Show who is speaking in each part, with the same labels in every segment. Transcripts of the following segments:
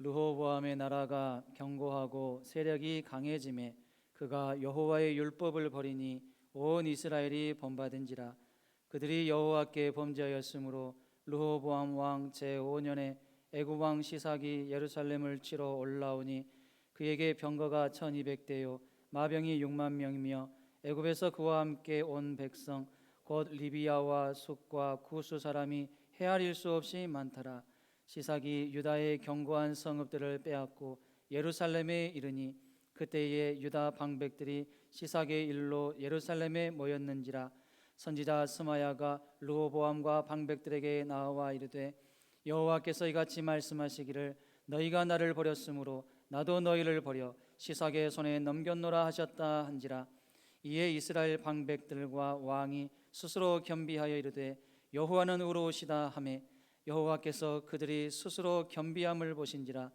Speaker 1: 르호보암의 나라가 견고하고 세력이 강해짐에 그가 여호와의 율법을 버리니 온 이스라엘이 본받은지라. 그들이 여호와께 범죄하였으므로 르호보암 왕 제5년에 애굽 왕 시삭이 예루살렘을 치러 올라오니 그에게 병거가 1200대요 마병이 6만 명이며 애굽에서 그와 함께 온 백성 곧 리비아와 숫과 구스 사람이 헤아릴 수 없이 많더라. 시삭이 유다의 견고한 성읍들을 빼앗고 예루살렘에 이르니 그때에 유다 방백들이 시삭의 일로 예루살렘에 모였는지라. 선지자 스마야가 르호보암과 방백들에게 나와 이르되 여호와께서 이같이 말씀하시기를 너희가 나를 버렸으므로 나도 너희를 버려 시삭의 손에 넘겼노라 하셨다 한지라. 이에 이스라엘 방백들과 왕이 스스로 겸비하여 이르되 여호와는 의로우시다 하매 여호와께서 그들이 스스로 겸비함을 보신지라.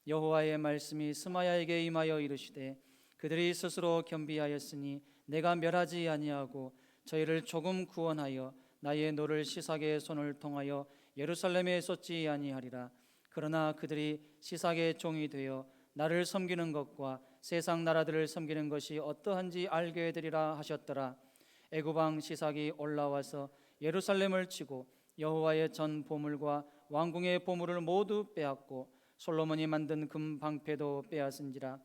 Speaker 1: 여호와의 말씀이 스마야에게 임하여 이르시되 그들이 스스로 겸비하였으니 내가 멸하지 아니하고 저희를 조금 구원하여 나의 노를 시삭의 손을 통하여 예루살렘에 쏟지 아니하리라. 그러나 그들이 시삭의 종이 되어 나를 섬기는 것과 세상 나라들을 섬기는 것이 어떠한지 알게 되리라 하셨더라. 애굽 왕 시삭이 올라와서 예루살렘을 치고 여호와의 전 보물과 왕궁의 보물을 모두 빼앗고 솔로몬이 만든 금 방패도 빼앗은지라.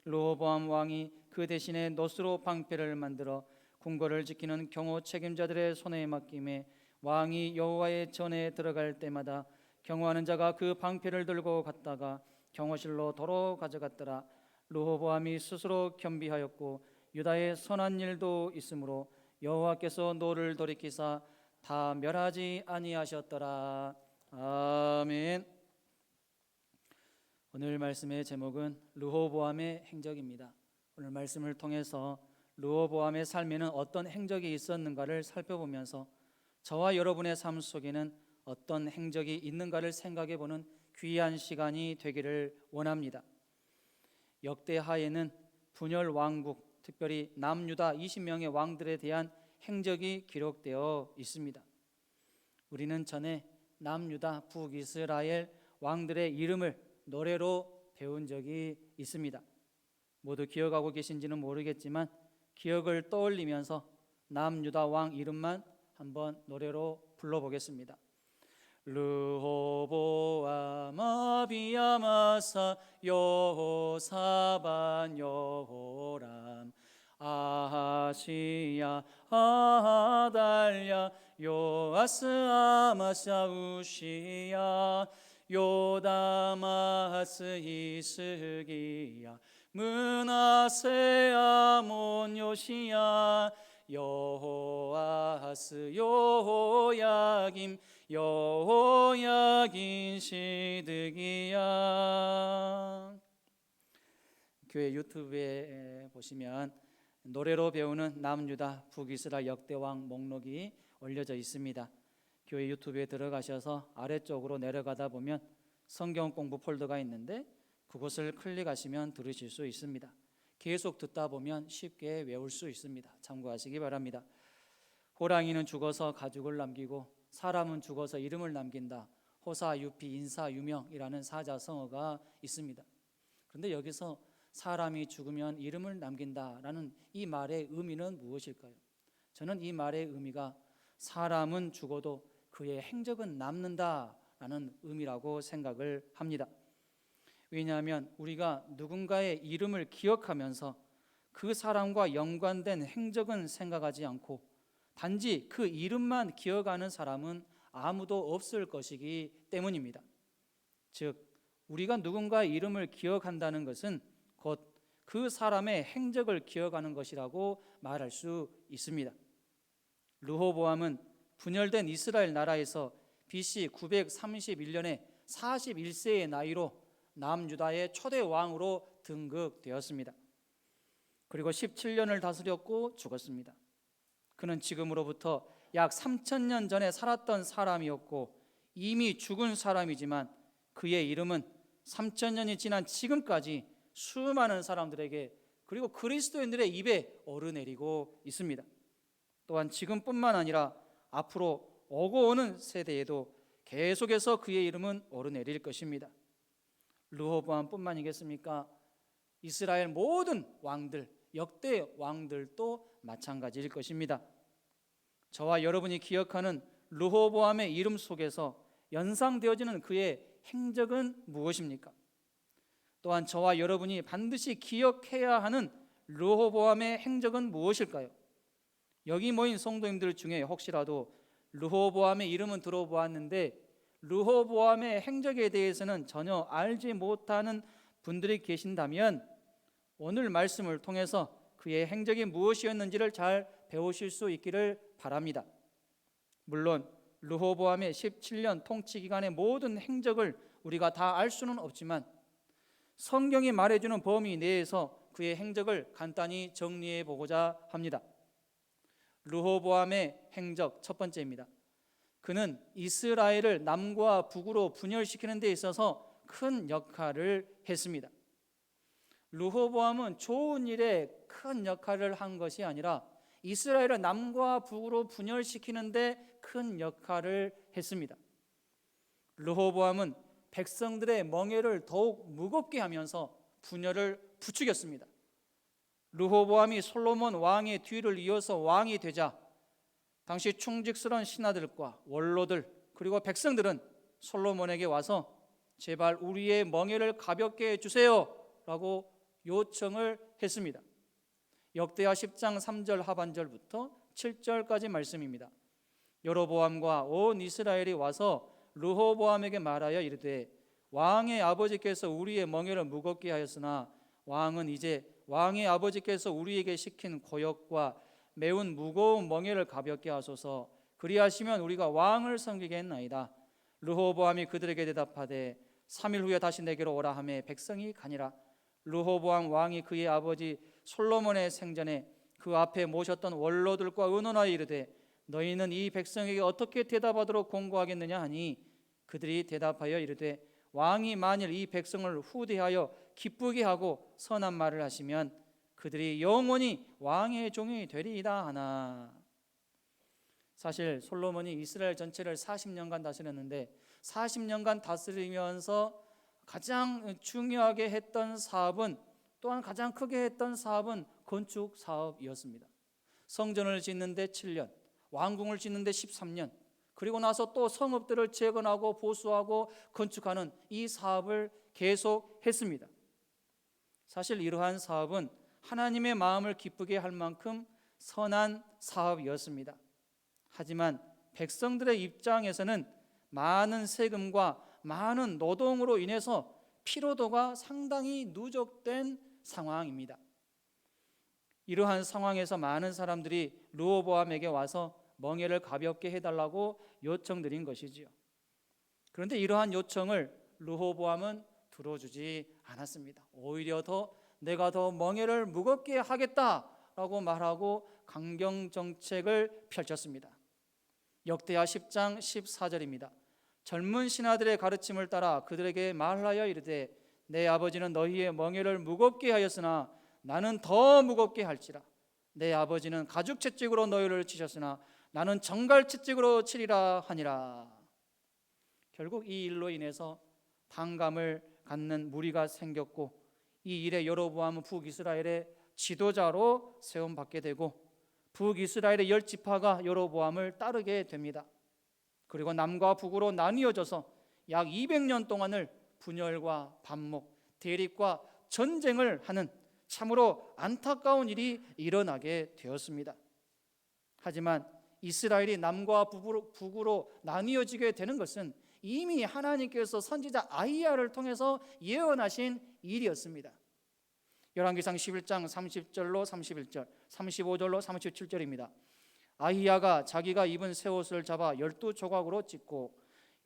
Speaker 1: 르호보암 왕이 그 대신에 노스로 방패를 만들어 궁궐을 지키는 경호 책임자들의 손에 맡김에 왕이 여호와의 전에 들어갈 때마다 경호하는 자가 그 방패를 들고 갔다가 경호실로 도로 가져갔더라. 르호보암이 스스로 겸비하였고 유다의 선한 일도 있으므로 여호와께서 노를 돌이키사 다 멸하지 아니하셨더라. 아멘. 오늘 말씀의 제목은 르호보암의 행적입니다. 오늘 말씀을 통해서 르호보암의 삶에는 어떤 행적이 있었는가를 살펴보면서 저와 여러분의 삶 속에는 어떤 행적이 있는가를 생각해보는 귀한 시간이 되기를 원합니다. 역대하에는 분열 왕국, 특별히 남유다 20명의 왕들에 대한 행적이 기록되어 있습니다. 우리는 전에 남유다, 북이스라엘 왕들의 이름을 노래로 배운 적이 있습니다. 모두 기억하고 계신지는 모르겠지만 기억을 떠올리면서 남유다 왕 이름만 한번 노래로 불러보겠습니다. 르호보암 아비야마사 여호사반 여호람 아하시야 아달랴 요아스 아마샤 우시야 요다마스 이스기야 문하세 아몬 요시야 여호아스 여호야김 여호야긴 시드기야. 교회 유튜브에 보시면 노래로 배우는 남유다 북이스라엘 역대왕 목록이 올려져 있습니다. 교회 유튜브에 들어가셔서 아래쪽으로 내려가다 보면 성경 공부 폴더가 있는데 그곳을 클릭하시면 들으실 수 있습니다. 계속 듣다 보면 쉽게 외울 수 있습니다. 참고하시기 바랍니다. 호랑이는 죽어서 가죽을 남기고 사람은 죽어서 이름을 남긴다. 호사, 유피, 인사, 유명이라는 사자성어가 있습니다. 그런데 여기서 사람이 죽으면 이름을 남긴다라는 이 말의 의미는 무엇일까요? 저는 이 말의 의미가 사람은 죽어도 그의 행적은 남는다라는 의미라고 생각을 합니다. 왜냐하면 우리가 누군가의 이름을 기억하면서 그 사람과 연관된 행적은 생각하지 않고 단지 그 이름만 기억하는 사람은 아무도 없을 것이기 때문입니다. 즉 우리가 누군가의 이름을 기억한다는 것은 곧 그 사람의 행적을 기억하는 것이라고 말할 수 있습니다. 르호보암은 분열된 이스라엘 나라에서 BC 931년에 41세의 나이로 남유다의 초대 왕으로 등극되었습니다. 그리고 17년을 다스렸고 죽었습니다. 그는 지금으로부터 약 3000년 전에 살았던 사람이었고 이미 죽은 사람이지만 그의 이름은 3000년이 지난 지금까지 수많은 사람들에게 그리고 그리스도인들의 입에 오르내리고 있습니다. 또한 지금뿐만 아니라 앞으로 오고 오는 세대에도 계속해서 그의 이름은 오르내릴 것입니다. 르호보암뿐만이겠습니까? 이스라엘 모든 왕들, 역대 왕들도 마찬가지일 것입니다. 저와 여러분이 기억하는 르호보암의 이름 속에서 연상되어지는 그의 행적은 무엇입니까? 또한 저와 여러분이 반드시 기억해야 하는 르호보암의 행적은 무엇일까요? 여기 모인 성도님들 중에 혹시라도 르호보암의 이름은 들어보았는데 르호보암의 행적에 대해서는 전혀 알지 못하는 분들이 계신다면 오늘 말씀을 통해서 그의 행적이 무엇이었는지를 잘 배우실 수 있기를 바랍니다. 물론 르호보암의 17년 통치 기간의 모든 행적을 우리가 다 알 수는 없지만 성경이 말해주는 범위 내에서 그의 행적을 간단히 정리해 보고자 합니다. 르호보암의 행적 첫 번째입니다. 그는 이스라엘을 남과 북으로 분열시키는 데 있어서 큰 역할을 했습니다. 르호보암은 좋은 일에 큰 역할을 한 것이 아니라 이스라엘을 남과 북으로 분열시키는 데 큰 역할을 했습니다. 르호보암은 백성들의 멍에를 더욱 무겁게 하면서 분열을 부추겼습니다. 르호보암이 솔로몬 왕의 뒤를 이어서 왕이 되자 당시 충직스러운 신하들과 원로들 그리고 백성들은 솔로몬에게 와서 제발 우리의 멍에를 가볍게 해주세요 라고 요청을 했습니다. 역대하 10장 3절 하반절부터 7절까지 말씀입니다. 여로보암과 온 이스라엘이 와서 르호보암에게 말하여 이르되 왕의 아버지께서 우리의 멍에를 무겁게 하였으나 왕은 이제 왕의 아버지께서 우리에게 시킨 고역과 매운 무거운 멍에를 가볍게 하소서. 그리하시면 우리가 왕을 섬기겠나이다. 르호보암이 그들에게 대답하되 3일 후에 다시 내게로 오라 하매 백성이 가니라. 르호보암 왕이 그의 아버지 솔로몬의 생전에 그 앞에 모셨던 원로들과 의논하여 이르되 너희는 이 백성에게 어떻게 대답하도록 공고하겠느냐 하니 그들이 대답하여 이르되 왕이 만일 이 백성을 후대하여 기쁘게 하고 선한 말을 하시면 그들이 영원히 왕의 종이 되리이다 하나. 사실 솔로몬이 이스라엘 전체를 40년간 다스렸는데 40년간 다스리면서 가장 중요하게 했던 사업은 또한 가장 크게 했던 사업은 건축 사업이었습니다. 성전을 짓는데 7년, 왕궁을 짓는데 13년, 그리고 나서 또 성읍들을 재건하고 보수하고 건축하는 이 사업을 계속했습니다. 사실 이러한 사업은 하나님의 마음을 기쁘게 할 만큼 선한 사업이었습니다. 하지만 백성들의 입장에서는 많은 세금과 많은 노동으로 인해서 피로도가 상당히 누적된 상황입니다. 이러한 상황에서 많은 사람들이 르호보암에게 와서 멍에를 가볍게 해달라고 요청드린 것이지요. 그런데 이러한 요청을 르호보암은 들어주지 않았습니다. 오히려 내가 더 멍에를 무겁게 하겠다라고 말하고 강경 정책을 펼쳤습니다. 역대하 10장 14절입니다. 젊은 신하들의 가르침을 따라 그들에게 말하여 이르되 내 아버지는 너희의 멍에를 무겁게 하였으나 나는 더 무겁게 할지라. 내 아버지는 가죽 채찍으로 너희를 치셨으나 나는 정갈 채찍으로 치리라 하니라. 결국 이 일로 인해서 반감을 갖는 무리가 생겼고 이 일에 여로보암은 북이스라엘의 지도자로 세움받게 되고 북이스라엘의 10지파가 여로보암을 따르게 됩니다. 그리고 남과 북으로 나뉘어져서 약 200년 동안을 분열과 반목, 대립과 전쟁을 하는 참으로 안타까운 일이 일어나게 되었습니다. 하지만 이스라엘이 남과 북으로 나뉘어지게 되는 것은 이미 하나님께서 선지자 아히야를 통해서 예언하신 일이었습니다. 열왕기상 11장 30절로 31절, 35절로 37절입니다. 아히야가 자기가 입은 새 옷을 잡아 12조각으로 찢고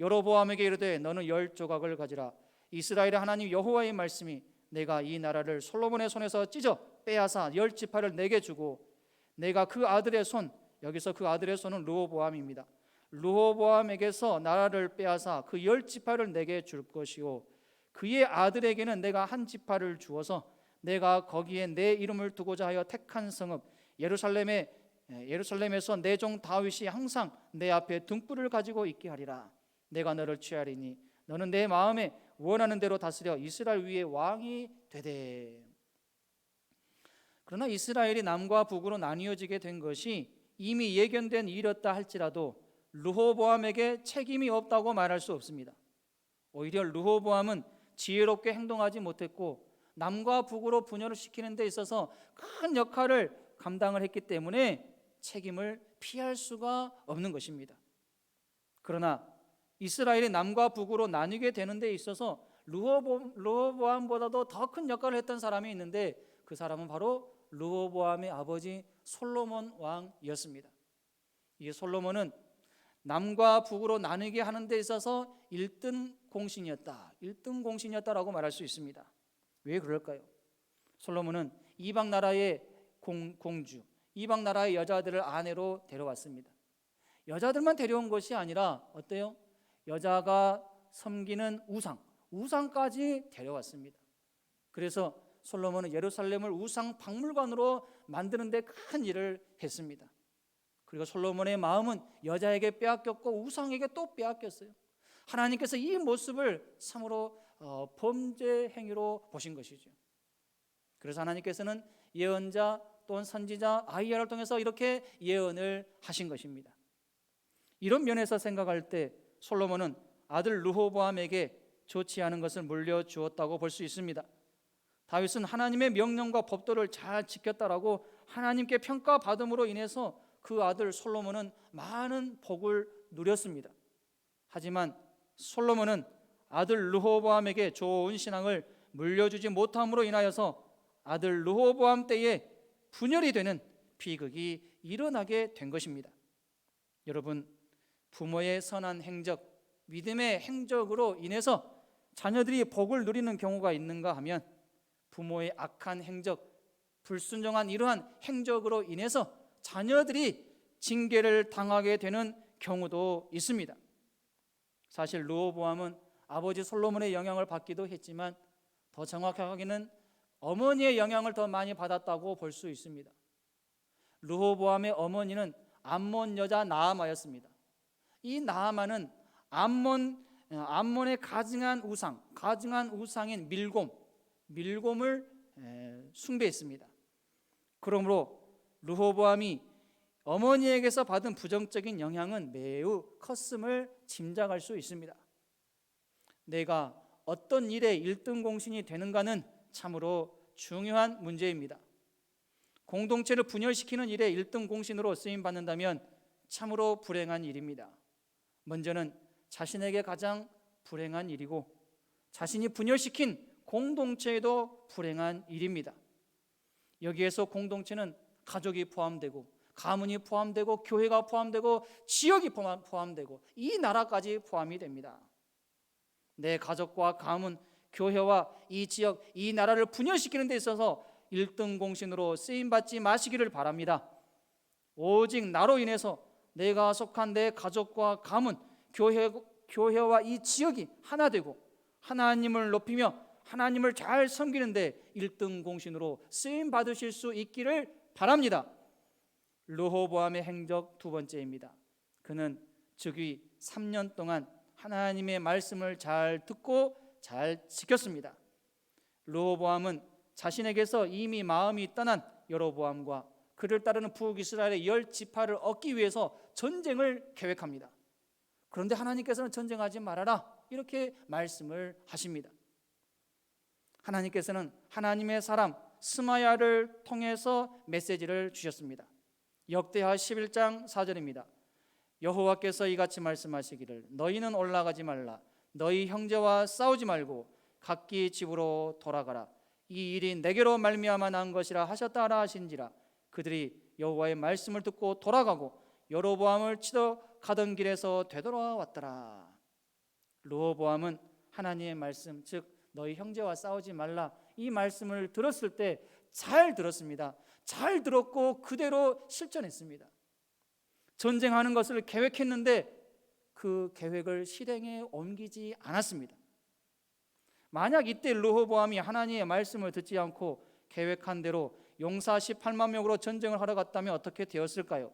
Speaker 1: 여로보암에게 이르되 너는 10조각을 가지라. 이스라엘의 하나님 여호와의 말씀이 내가 이 나라를 솔로몬의 손에서 찢어 빼앗아 10지파를 내게 주고 내가 그 아들의 손, 여기서 그 아들의 손은 르호보암입니다. 르호보암에게서 나라를 빼앗아 그 10지파를 내게 줄 것이요 그의 아들에게는 내가 한 지파를 주어서 내가 거기에 내 이름을 두고자 하여 택한 성읍 예루살렘에서 내 종 다윗이 항상 내 앞에 등불을 가지고 있게 하리라. 내가 너를 취하리니 너는 내 마음에 원하는 대로 다스려 이스라엘 위에 왕이 되되. 그러나 이스라엘이 남과 북으로 나뉘어지게 된 것이 이미 예견된 일이었다 할지라도 르호보암에게 책임이 없다고 말할 수 없습니다. 오히려 르호보암은 지혜롭게 행동하지 못했고 남과 북으로 분열을 시키는 데 있어서 큰 역할을 감당을 했기 때문에 책임을 피할 수가 없는 것입니다. 그러나 이스라엘이 남과 북으로 나뉘게 되는 데 있어서 르호보암보다도 더 큰 역할을 했던 사람이 있는데 그 사람은 바로 르호보암의 아버지 솔로몬 왕이었습니다. 이 솔로몬은 남과 북으로 나누게 하는 데 있어서 1등 공신이었다라고 말할 수 있습니다. 왜 그럴까요? 솔로몬은 이방 나라의 공주, 이방 나라의 여자들을 아내로 데려왔습니다. 여자들만 데려온 것이 아니라 어때요? 여자가 섬기는 우상까지 데려왔습니다. 그래서 솔로몬은 예루살렘을 우상 박물관으로 만드는 데 큰 일을 했습니다. 그리고 솔로몬의 마음은 여자에게 빼앗겼고 우상에게 또 빼앗겼어요. 하나님께서 이 모습을 참으로 범죄 행위로 보신 것이죠. 그래서 하나님께서는 예언자 또는 선지자 아히야를 통해서 이렇게 예언을 하신 것입니다. 이런 면에서 생각할 때 솔로몬은 아들 르호보암에게 좋지 않은 것을 물려주었다고 볼 수 있습니다. 다윗은 하나님의 명령과 법도를 잘 지켰다라고 하나님께 평가받음으로 인해서 그 아들 솔로몬은 많은 복을 누렸습니다. 하지만 솔로몬은 아들 르호보암에게 좋은 신앙을 물려주지 못함으로 인하여서 아들 르호보암 때에 분열이 되는 비극이 일어나게 된 것입니다. 여러분, 부모의 선한 행적, 믿음의 행적으로 인해서 자녀들이 복을 누리는 경우가 있는가 하면 부모의 악한 행적, 불순종한 이러한 행적으로 인해서 자녀들이 징계를 당하게 되는 경우도 있습니다. 사실 르호보암은 아버지 솔로몬의 영향을 받기도 했지만 더 정확하게는 어머니의 영향을 더 많이 받았다고 볼 수 있습니다. 르호보암의 어머니는 암몬 여자 나아마였습니다. 이 나아마는 암몬의 가증한 우상인 밀곰을 숭배했습니다. 그러므로 르호보암이 어머니에게서 받은 부정적인 영향은 매우 컸음을 짐작할 수 있습니다. 내가 어떤 일에 1등 공신이 되는가는 참으로 중요한 문제입니다. 공동체를 분열시키는 일에 1등 공신으로 쓰임받는다면 참으로 불행한 일입니다. 먼저는 자신에게 가장 불행한 일이고 자신이 분열시킨 공동체에도 불행한 일입니다. 여기에서 공동체는 가족이 포함되고 가문이 포함되고 교회가 포함되고 지역이 포함되고 이 나라까지 포함이 됩니다. 내 가족과 가문, 교회와 이 지역, 이 나라를 분열시키는 데 있어서 1등 공신으로 쓰임받지 마시기를 바랍니다. 오직 나로 인해서 내가 속한 내 가족과 가문, 교회와 이 지역이 하나 되고 하나님을 높이며 하나님을 잘 섬기는데 1등 공신으로 쓰임 받으실 수 있기를 바랍니다. 르호보암의 행적 두 번째입니다. 그는 즉위 3년 동안 하나님의 말씀을 잘 듣고 잘 지켰습니다. 르호보암은 자신에게서 이미 마음이 떠난 여로보암과 그를 따르는 북이스라엘의 10지파를 얻기 위해서 전쟁을 계획합니다. 그런데 하나님께서는 전쟁하지 말아라 이렇게 말씀을 하십니다. 하나님께서는 하나님의 사람 스마야를 통해서 메시지를 주셨습니다. 역대하 11장 4절입니다. 여호와께서 이같이 말씀하시기를 너희는 올라가지 말라 너희 형제와 싸우지 말고 각기 집으로 돌아가라 이 일이 내게로 말미암아 난 것이라 하셨다라 하신지라 그들이 여호와의 말씀을 듣고 돌아가고 여로보암을 치러 가던 길에서 되돌아왔더라. 르호보암은 하나님의 말씀 즉 너희 형제와 싸우지 말라 이 말씀을 들었을 때 잘 들었습니다. 잘 들었고 그대로 실천했습니다. 전쟁하는 것을 계획했는데 그 계획을 실행에 옮기지 않았습니다. 만약 이때 르호보암이 하나님의 말씀을 듣지 않고 계획한 대로 용사 18만 명으로 전쟁을 하러 갔다면 어떻게 되었을까요?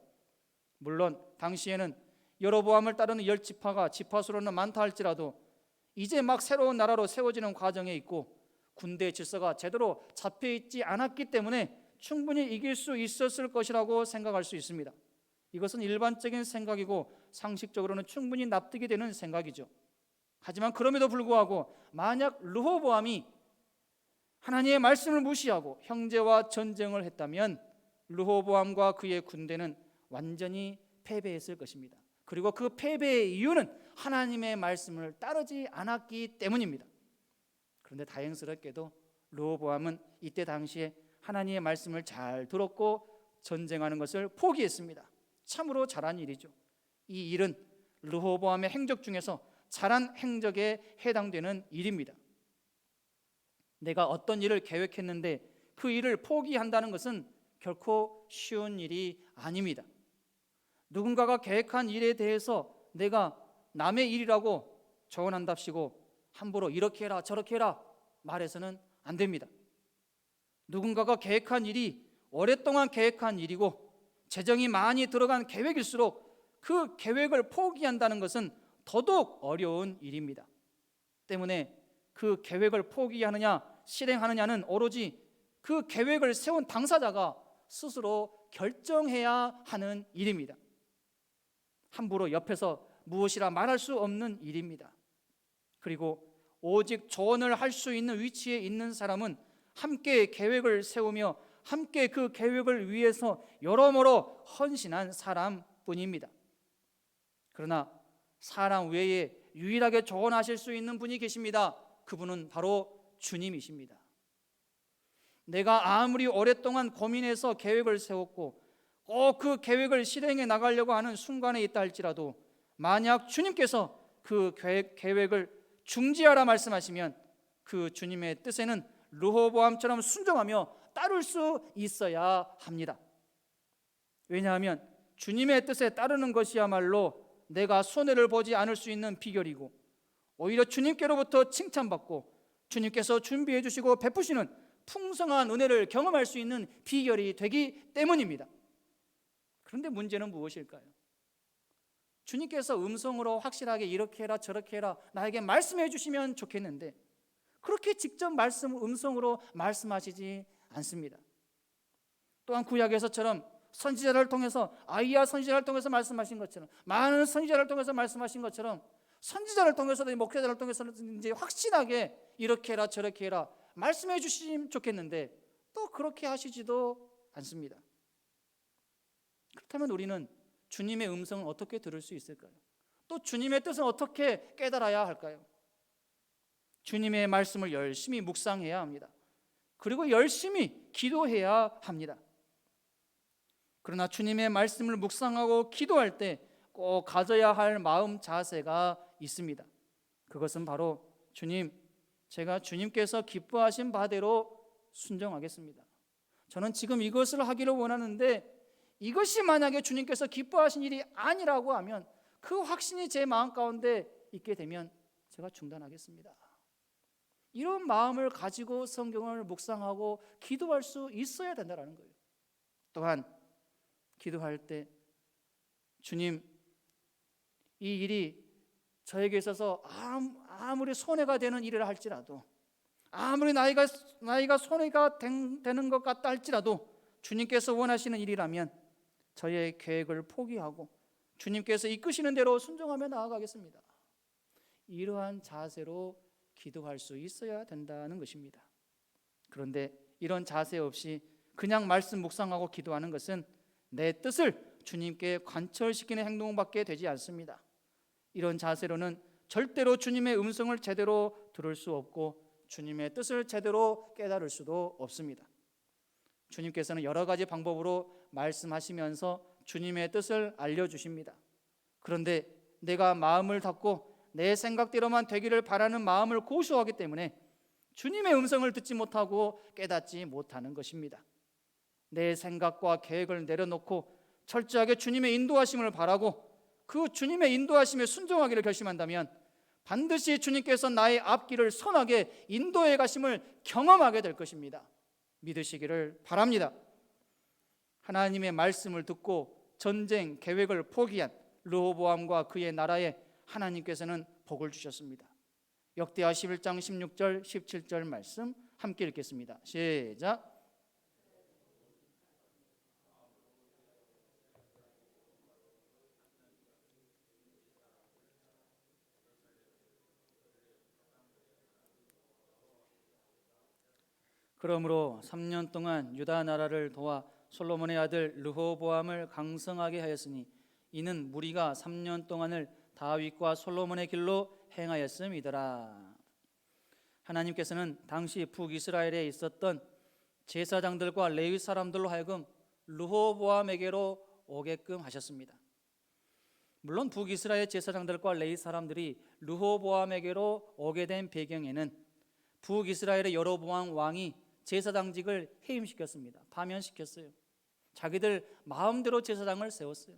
Speaker 1: 물론 당시에는 여로보암을 따르는 10지파가 지파수로는 많다 할지라도 이제 막 새로운 나라로 세워지는 과정에 있고 군대 질서가 제대로 잡혀있지 않았기 때문에 충분히 이길 수 있었을 것이라고 생각할 수 있습니다. 이것은 일반적인 생각이고 상식적으로는 충분히 납득이 되는 생각이죠. 하지만 그럼에도 불구하고 만약 르호보암이 하나님의 말씀을 무시하고 형제와 전쟁을 했다면 르호보암과 그의 군대는 완전히 패배했을 것입니다. 그리고 그 패배의 이유는 하나님의 말씀을 따르지 않았기 때문입니다. 그런데 다행스럽게도 르호보암은 이때 당시에 하나님의 말씀을 잘 들었고 전쟁하는 것을 포기했습니다. 참으로 잘한 일이죠. 이 일은 르호보암의 행적 중에서 잘한 행적에 해당되는 일입니다. 내가 어떤 일을 계획했는데 그 일을 포기한다는 것은 결코 쉬운 일이 아닙니다. 누군가가 계획한 일에 대해서 내가 남의 일이라고 조언한답시고 함부로 이렇게 해라 저렇게 해라 말해서는 안 됩니다. 누군가가 계획한 일이 오랫동안 계획한 일이고 재정이 많이 들어간 계획일수록 그 계획을 포기한다는 것은 더더욱 어려운 일입니다. 때문에 그 계획을 포기하느냐 실행하느냐는 오로지 그 계획을 세운 당사자가 스스로 결정해야 하는 일입니다. 함부로 옆에서 무엇이라 말할 수 없는 일입니다. 그리고 오직 조언을 할 수 있는 위치에 있는 사람은 함께 계획을 세우며 함께 그 계획을 위해서 여러모로 헌신한 사람뿐입니다. 그러나 사람 외에 유일하게 조언하실 수 있는 분이 계십니다. 그분은 바로 주님이십니다. 내가 아무리 오랫동안 고민해서 계획을 세웠고 꼭 그 계획을 실행해 나가려고 하는 순간에 있다 할지라도 만약 주님께서 그 계획을 중지하라 말씀하시면 그 주님의 뜻에는 르호보암처럼 순종하며 따를 수 있어야 합니다. 왜냐하면 주님의 뜻에 따르는 것이야말로 내가 손해를 보지 않을 수 있는 비결이고 오히려 주님께로부터 칭찬받고 주님께서 준비해 주시고 베푸시는 풍성한 은혜를 경험할 수 있는 비결이 되기 때문입니다. 그런데 문제는 무엇일까요? 주님께서 음성으로 확실하게 이렇게 해라 저렇게 해라 나에게 말씀해 주시면 좋겠는데 그렇게 직접 음성으로 말씀하시지 않습니다. 또한 구약에서처럼 선지자를 통해서 아이야 선지자를 통해서 말씀하신 것처럼 많은 선지자를 통해서 말씀하신 것처럼 선지자를 통해서도 목회자를 통해서는 이제 확실하게 이렇게 해라 저렇게 해라 말씀해 주시면 좋겠는데 또 그렇게 하시지도 않습니다. 그렇다면 우리는 주님의 음성을 어떻게 들을 수 있을까요? 또 주님의 뜻은 어떻게 깨달아야 할까요? 주님의 말씀을 열심히 묵상해야 합니다. 그리고 열심히 기도해야 합니다. 그러나 주님의 말씀을 묵상하고 기도할 때 꼭 가져야 할 마음 자세가 있습니다. 그것은 바로 주님, 제가 주님께서 기뻐하신 바대로 순종하겠습니다. 저는 지금 이것을 하기를 원하는데 이것이 만약에 주님께서 기뻐하신 일이 아니라고 하면 그 확신이 제 마음 가운데 있게 되면 제가 중단하겠습니다. 이런 마음을 가지고 성경을 묵상하고 기도할 수 있어야 된다는 거예요. 또한 기도할 때 주님, 이 일이 저에게 있어서 아무리 손해가 되는 일을 할지라도 아무리 나이가 손해가 되는 것 같다 할지라도 주님께서 원하시는 일이라면 저의 계획을 포기하고 주님께서 이끄시는 대로 순종하며 나아가겠습니다. 이러한 자세로 기도할 수 있어야 된다는 것입니다. 그런데 이런 자세 없이 그냥 말씀 묵상하고 기도하는 것은 내 뜻을 주님께 관철시키는 행동밖에 되지 않습니다. 이런 자세로는 절대로 주님의 음성을 제대로 들을 수 없고 주님의 뜻을 제대로 깨달을 수도 없습니다. 주님께서는 여러 가지 방법으로 말씀하시면서 주님의 뜻을 알려주십니다. 그런데 내가 마음을 닫고 내 생각대로만 되기를 바라는 마음을 고수하기 때문에 주님의 음성을 듣지 못하고 깨닫지 못하는 것입니다. 내 생각과 계획을 내려놓고 철저하게 주님의 인도하심을 바라고 그 주님의 인도하심에 순종하기를 결심한다면 반드시 주님께서 나의 앞길을 선하게 인도해 가심을 경험하게 될 것입니다. 믿으시기를 바랍니다. 하나님의 말씀을 듣고 전쟁 계획을 포기한 르호보암과 그의 나라에 하나님께서는 복을 주셨습니다. 역대하 11장 16절 17절 말씀 함께 읽겠습니다. 시작. 그러므로 3년 동안 유다 나라를 도와 솔로몬의 아들 르호보암을 강성하게 하였으니 이는 무리가 3년 동안을 다윗과 솔로몬의 길로 행하였음이더라. 하나님께서는 당시 북이스라엘에 있었던 제사장들과 레위 사람들로 하여금 르호보암에게로 오게끔 하셨습니다. 물론 북이스라엘 제사장들과 레위 사람들이 르호보암에게로 오게 된 배경에는 북이스라엘의 여로보암 왕이 제사장직을 해임시켰습니다. 파면시켰어요. 자기들 마음대로 제사장을 세웠어요.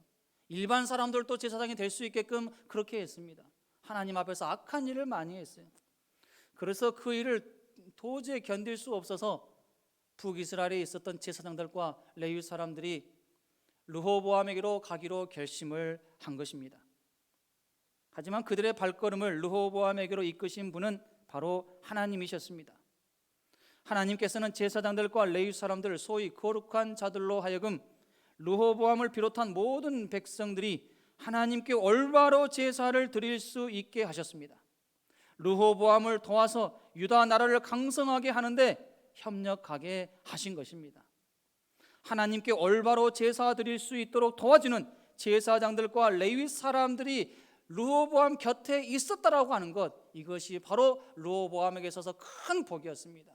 Speaker 1: 일반 사람들도 제사장이 될 수 있게끔 그렇게 했습니다. 하나님 앞에서 악한 일을 많이 했어요. 그래서 그 일을 도저히 견딜 수 없어서 북이스라엘에 있었던 제사장들과 레위 사람들이 르호보암에게로 가기로 결심을 한 것입니다. 하지만 그들의 발걸음을 르호보암에게로 이끄신 분은 바로 하나님이셨습니다. 하나님께서는 제사장들과 레위 사람들, 소위 거룩한 자들로 하여금 르호보암을 비롯한 모든 백성들이 하나님께 올바로 제사를 드릴 수 있게 하셨습니다. 르호보암을 도와서 유다 나라를 강성하게 하는데 협력하게 하신 것입니다. 하나님께 올바로 제사 드릴 수 있도록 도와주는 제사장들과 레위 사람들이 르호보암 곁에 있었다라고 하는 것, 이것이 바로 르호보암에게 있어서 큰 복이었습니다.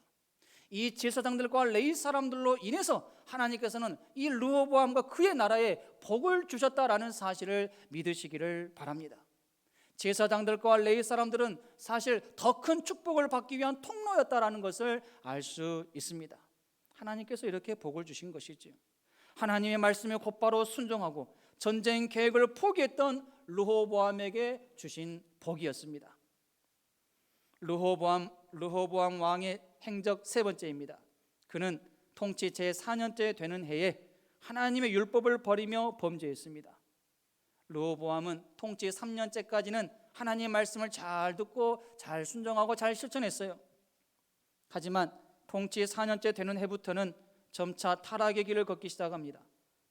Speaker 1: 이 제사장들과 레위 사람들로 인해서 하나님께서는 이 르호보암과 그의 나라에 복을 주셨다라는 사실을 믿으시기를 바랍니다. 제사장들과 레위 사람들은 사실 더 큰 축복을 받기 위한 통로였다라는 것을 알 수 있습니다. 하나님께서 이렇게 복을 주신 것이지요. 하나님의 말씀에 곧바로 순종하고 전쟁 계획을 포기했던 르호보암에게 주신 복이었습니다. 르호보암 왕의 행적 세 번째입니다. 그는 통치 제4년째 되는 해에 하나님의 율법을 버리며 범죄했습니다. 르호보암은 통치 3년째까지는 하나님의 말씀을 잘 듣고 잘 순종하고 잘 실천했어요. 하지만 통치 4년째 되는 해부터는 점차 타락의 길을 걷기 시작합니다.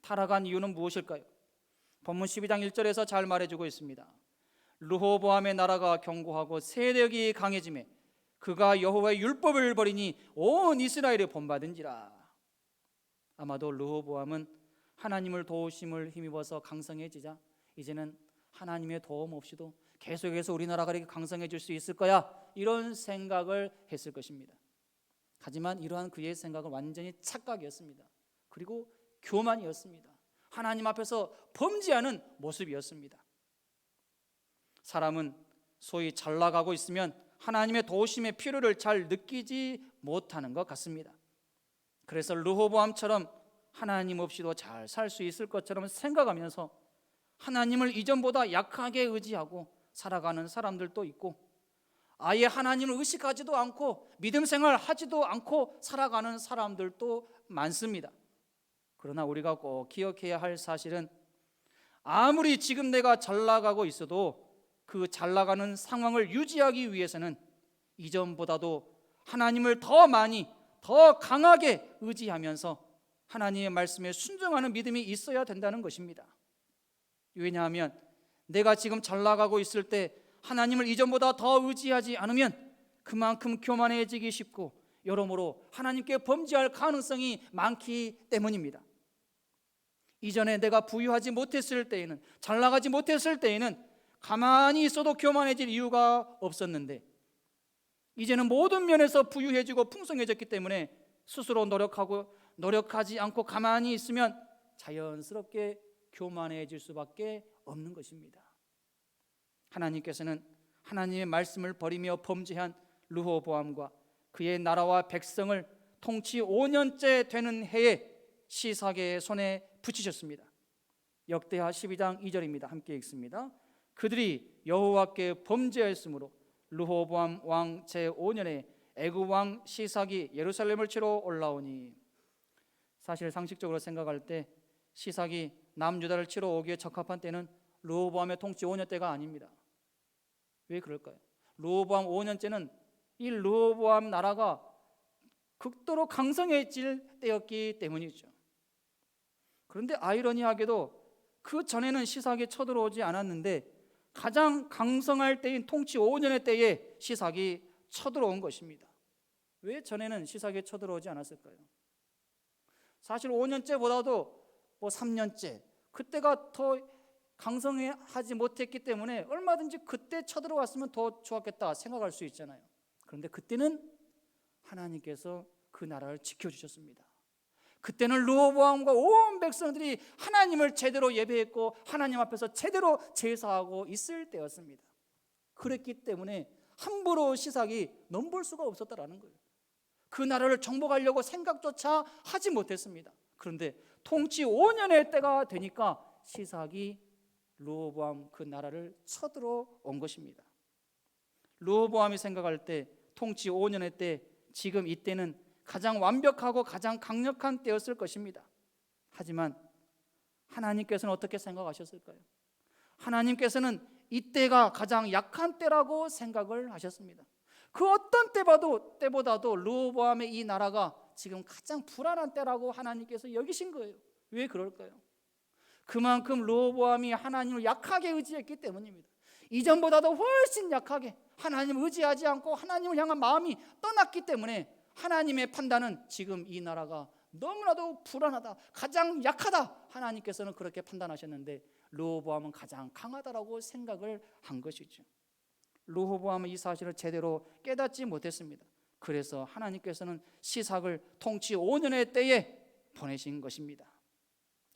Speaker 1: 타락한 이유는 무엇일까요? 본문 12장 1절에서 잘 말해주고 있습니다. 르호보암의 나라가 견고하고 세력이 강해지매 그가 여호와의 율법을 버리니 온 이스라엘이 본받은지라. 아마도 르호보암은 하나님을 도우심을 힘입어서 강성해지자 이제는 하나님의 도움 없이도 계속해서 우리나라가 이렇게 강성해질 수 있을 거야, 이런 생각을 했을 것입니다. 하지만 이러한 그의 생각은 완전히 착각이었습니다. 그리고 교만이었습니다. 하나님 앞에서 범죄하는 모습이었습니다. 사람은 소위 잘 나가고 있으면 하나님의 도우심의 필요를 잘 느끼지 못하는 것 같습니다. 그래서 르호보암처럼 하나님 없이도 잘 살 수 있을 것처럼 생각하면서 하나님을 이전보다 약하게 의지하고 살아가는 사람들도 있고, 아예 하나님을 의식하지도 않고 믿음 생활 하지도 않고 살아가는 사람들도 많습니다. 그러나 우리가 꼭 기억해야 할 사실은 아무리 지금 내가 잘 나가고 있어도 그 잘 나가는 상황을 유지하기 위해서는 이전보다도 하나님을 더 많이 더 강하게 의지하면서 하나님의 말씀에 순종하는 믿음이 있어야 된다는 것입니다. 왜냐하면 내가 지금 잘 나가고 있을 때 하나님을 이전보다 더 의지하지 않으면 그만큼 교만해지기 쉽고 여러모로 하나님께 범죄할 가능성이 많기 때문입니다. 이전에 내가 부유하지 못했을 때에는, 잘 나가지 못했을 때에는 가만히 있어도 교만해질 이유가 없었는데 이제는 모든 면에서 부유해지고 풍성해졌기 때문에 스스로 노력하지 않고 가만히 있으면 자연스럽게 교만해질 수밖에 없는 것입니다. 하나님께서는 하나님의 말씀을 버리며 범죄한 르호보암과 그의 나라와 백성을 통치 5년째 되는 해에 시사게의 손에 붙이셨습니다. 역대하 12장 2절입니다. 함께 읽습니다. 그들이 여호와께 범죄하였으므로 르호보암 왕 제5년에 애굽 왕 시삭이 예루살렘을 치러 올라오니, 사실 상식적으로 생각할 때 시삭이 남유다를 치러 오기에 적합한 때는 르호보암의 통치 5년 때가 아닙니다. 왜 그럴까요? 르호보암 5년째는 이 르호보암 나라가 극도로 강성해질 때였기 때문이죠. 그런데 아이러니하게도 그 전에는 시삭이 쳐들어오지 않았는데 가장 강성할 때인 통치 5년의 때에 시삭이 쳐들어온 것입니다. 왜 전에는 시삭이 쳐들어오지 않았을까요? 사실 5년째보다도 3년째 그때가 더 강성하지 못했기 때문에 얼마든지 그때 쳐들어왔으면 더 좋았겠다 생각할 수 있잖아요. 그런데 그때는 하나님께서 그 나라를 지켜주셨습니다. 그때는 르호보암과 온 백성들이 하나님을 제대로 예배했고 하나님 앞에서 제대로 제사하고 있을 때였습니다. 그랬기 때문에 함부로 시삭이 넘볼 수가 없었다라는 거예요. 그 나라를 정복하려고 생각조차 하지 못했습니다. 그런데 통치 5년의 때가 되니까 시삭이 르호보암 그 나라를 쳐들어온 것입니다. 르호보암이 생각할 때 통치 5년의 때, 지금 이때는 가장 완벽하고 가장 강력한 때였을 것입니다. 하지만 하나님께서는 어떻게 생각하셨을까요? 하나님께서는 이때가 가장 약한 때라고 생각을 하셨습니다. 그 어떤 때보다도 르호보암의 이 나라가 지금 가장 불안한 때라고 하나님께서 여기신 거예요. 왜 그럴까요? 그만큼 르호보암이 하나님을 약하게 의지했기 때문입니다. 이전보다도 훨씬 약하게 하나님을 의지하지 않고 하나님을 향한 마음이 떠났기 때문에 하나님의 판단은 지금 이 나라가 너무나도 불안하다, 가장 약하다, 하나님께서는 그렇게 판단하셨는데 르호보암은 가장 강하다라고 생각을 한 것이죠. 르호보암은 이 사실을 제대로 깨닫지 못했습니다. 그래서 하나님께서는 시삭을 통치 5년의 때에 보내신 것입니다.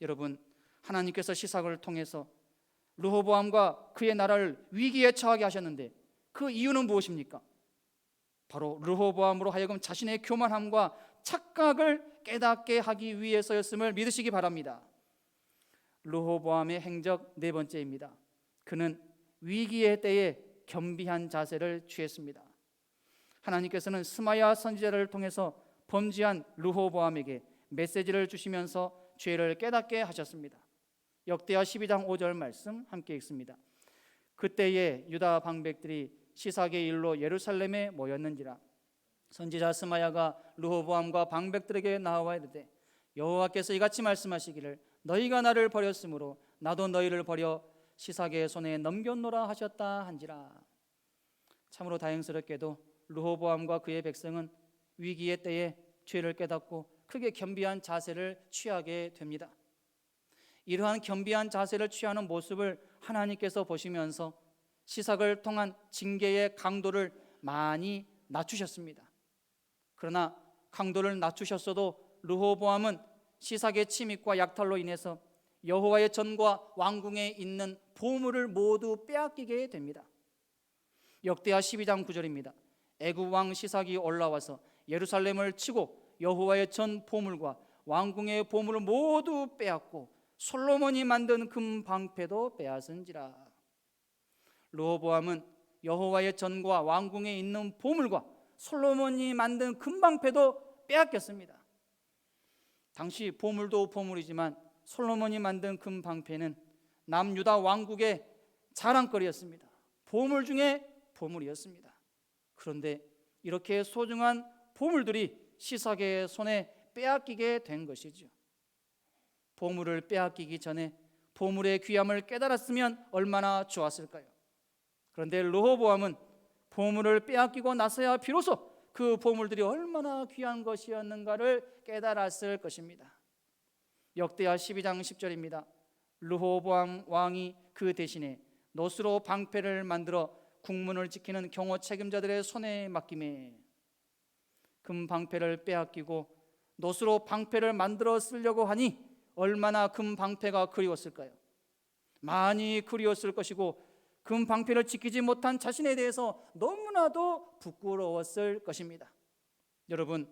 Speaker 1: 여러분, 하나님께서 시삭을 통해서 르호보암과 그의 나라를 위기에 처하게 하셨는데 그 이유는 무엇입니까? 바로 르호보암으로 하여금 자신의 교만함과 착각을 깨닫게 하기 위해서였음을 믿으시기 바랍니다. 르호보암의 행적 네 번째입니다. 그는 위기의 때에 겸비한 자세를 취했습니다. 하나님께서는 스마야 선지자를 통해서 범죄한 르호보암에게 메시지를 주시면서 죄를 깨닫게 하셨습니다. 역대하 12장 5절 말씀 함께 읽습니다. 그때에 유다 방백들이 시삭의 일로 예루살렘에 모였는지라. 선지자 스마야가 르호보암과 방백들에게 나와 이르되 여호와께서 이같이 말씀하시기를 너희가 나를 버렸으므로 나도 너희를 버려 시삭의 손에 넘겼노라 하셨다 한지라. 참으로 다행스럽게도 르호보암과 그의 백성은 위기의 때에 죄를 깨닫고 크게 겸비한 자세를 취하게 됩니다. 이러한 겸비한 자세를 취하는 모습을 하나님께서 보시면서 시삭을 통한 징계의 강도를 많이 낮추셨습니다. 그러나 강도를 낮추셨어도 르호보암은 시삭의 침입과 약탈로 인해서 여호와의 전과 왕궁에 있는 보물을 모두 빼앗기게 됩니다. 역대하 12장 9절입니다. 애굽 왕 시삭이 올라와서 예루살렘을 치고 여호와의 전 보물과 왕궁의 보물을 모두 빼앗고 솔로몬이 만든 금 방패도 빼앗은지라. 르호보암은 여호와의 전과 왕궁에 있는 보물과 솔로몬이 만든 금 방패도 빼앗겼습니다. 당시 보물도 보물이지만 솔로몬이 만든 금 방패는 남유다 왕국의 자랑거리였습니다. 보물 중에 보물이었습니다. 그런데 이렇게 소중한 보물들이 시삭의 손에 빼앗기게 된 것이죠. 보물을 빼앗기기 전에 보물의 귀함을 깨달았으면 얼마나 좋았을까요? 그런데 르호보암은 보물을 빼앗기고 나서야 비로소 그 보물들이 얼마나 귀한 것이었는가를 깨달았을 것입니다. 역대하 12장 10절입니다. 르호보암 왕이 그 대신에 노스로 방패를 만들어 국문을 지키는 경호 책임자들의 손에 맡기매. 금 방패를 빼앗기고 노스로 방패를 만들어 쓰려고 하니 얼마나 금 방패가 그리웠을까요? 많이 그리웠을 것이고 금 방패를 지키지 못한 자신에 대해서 너무나도 부끄러웠을 것입니다. 여러분,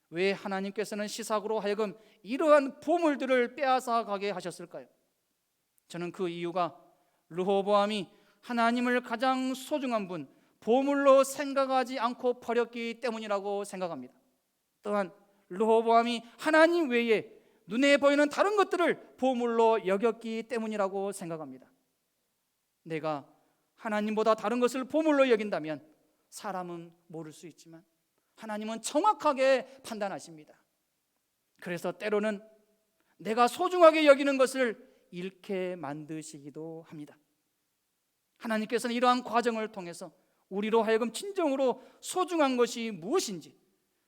Speaker 1: 왜 하나님께서는 시삭으로 하여금 이러한 보물들을 빼앗아 가게 하셨을까요? 저는 그 이유가 르호보암이 하나님을 가장 소중한 분, 보물로 생각하지 않고 버렸기 때문이라고 생각합니다. 또한 르호보암이 하나님 외에 눈에 보이는 다른 것들을 보물로 여겼기 때문이라고 생각합니다. 내가 하나님보다 다른 것을 보물로 여긴다면 사람은 모를 수 있지만 하나님은 정확하게 판단하십니다. 그래서 때로는 내가 소중하게 여기는 것을 잃게 만드시기도 합니다. 하나님께서는 이러한 과정을 통해서 우리로 하여금 진정으로 소중한 것이 무엇인지,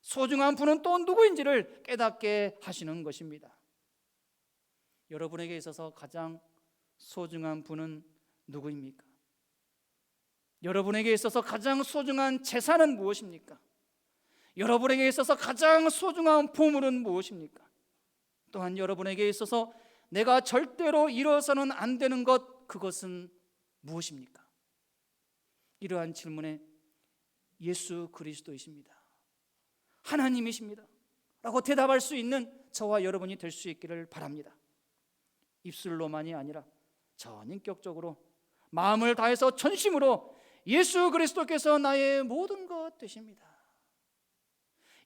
Speaker 1: 소중한 분은 또 누구인지를 깨닫게 하시는 것입니다. 여러분에게 있어서 가장 소중한 분은 누구입니까? 여러분에게 있어서 가장 소중한 재산은 무엇입니까? 여러분에게 있어서 가장 소중한 보물은 무엇입니까? 또한 여러분에게 있어서 내가 절대로 잃어서는 안 되는 것, 그것은 무엇입니까? 이러한 질문에 예수 그리스도이십니다, 하나님이십니다 라고 대답할 수 있는 저와 여러분이 될 수 있기를 바랍니다. 입술로만이 아니라 전인격적으로 마음을 다해서 전심으로 예수 그리스도께서 나의 모든 것 되십니다.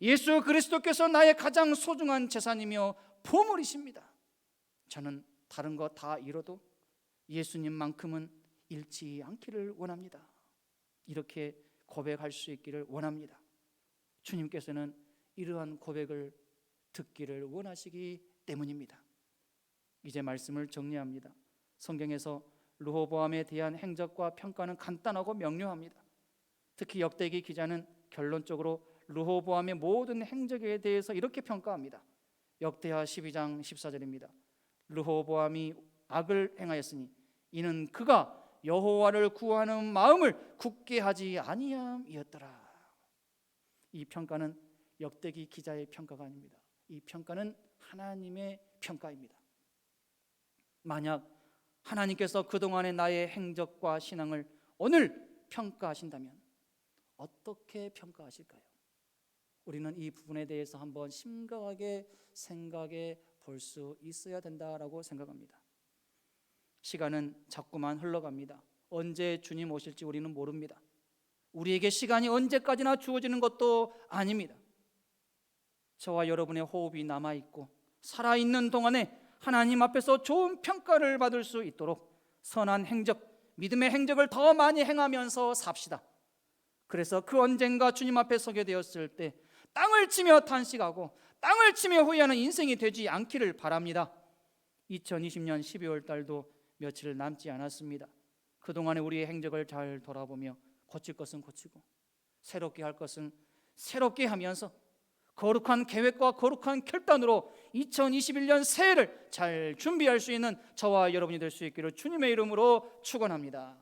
Speaker 1: 예수 그리스도께서 나의 가장 소중한 재산이며 보물이십니다. 저는 다른 거 다 잃어도 예수님만큼은 잃지 않기를 원합니다. 이렇게 고백할 수 있기를 원합니다. 주님께서는 이러한 고백을 듣기를 원하시기 때문입니다. 이제 말씀을 정리합니다. 성경에서 르호보암에 대한 행적과 평가는 간단하고 명료합니다. 특히 역대기 기자는 결론적으로 르호보암의 모든 행적에 대해서 이렇게 평가합니다. 역대하 12장 14절입니다. 르호보암이 악을 행하였으니 이는 그가 여호와를 구하는 마음을 굳게 하지 아니함이었더라. 이 평가는 역대기 기자의 평가가 아닙니다. 이 평가는 하나님의 평가입니다. 만약 하나님께서 그동안의 나의 행적과 신앙을 오늘 평가하신다면 어떻게 평가하실까요? 우리는 이 부분에 대해서 한번 심각하게 생각해 볼 수 있어야 된다라고 생각합니다. 시간은 자꾸만 흘러갑니다. 언제 주님 오실지 우리는 모릅니다. 우리에게 시간이 언제까지나 주어지는 것도 아닙니다. 저와 여러분의 호흡이 남아있고 살아있는 동안에 하나님 앞에서 좋은 평가를 받을 수 있도록 선한 행적, 믿음의 행적을 더 많이 행하면서 삽시다. 그래서 그 언젠가 주님 앞에 서게 되었을 때 땅을 치며 탄식하고 땅을 치며 후회하는 인생이 되지 않기를 바랍니다. 2020년 12월 달도 며칠 남지 않았습니다. 그동안에 우리의 행적을 잘 돌아보며 고칠 것은 고치고 새롭게 할 것은 새롭게 하면서 거룩한 계획과 거룩한 결단으로 2021년 새해를 잘 준비할 수 있는 저와 여러분이 될 수 있기를 주님의 이름으로 축원합니다.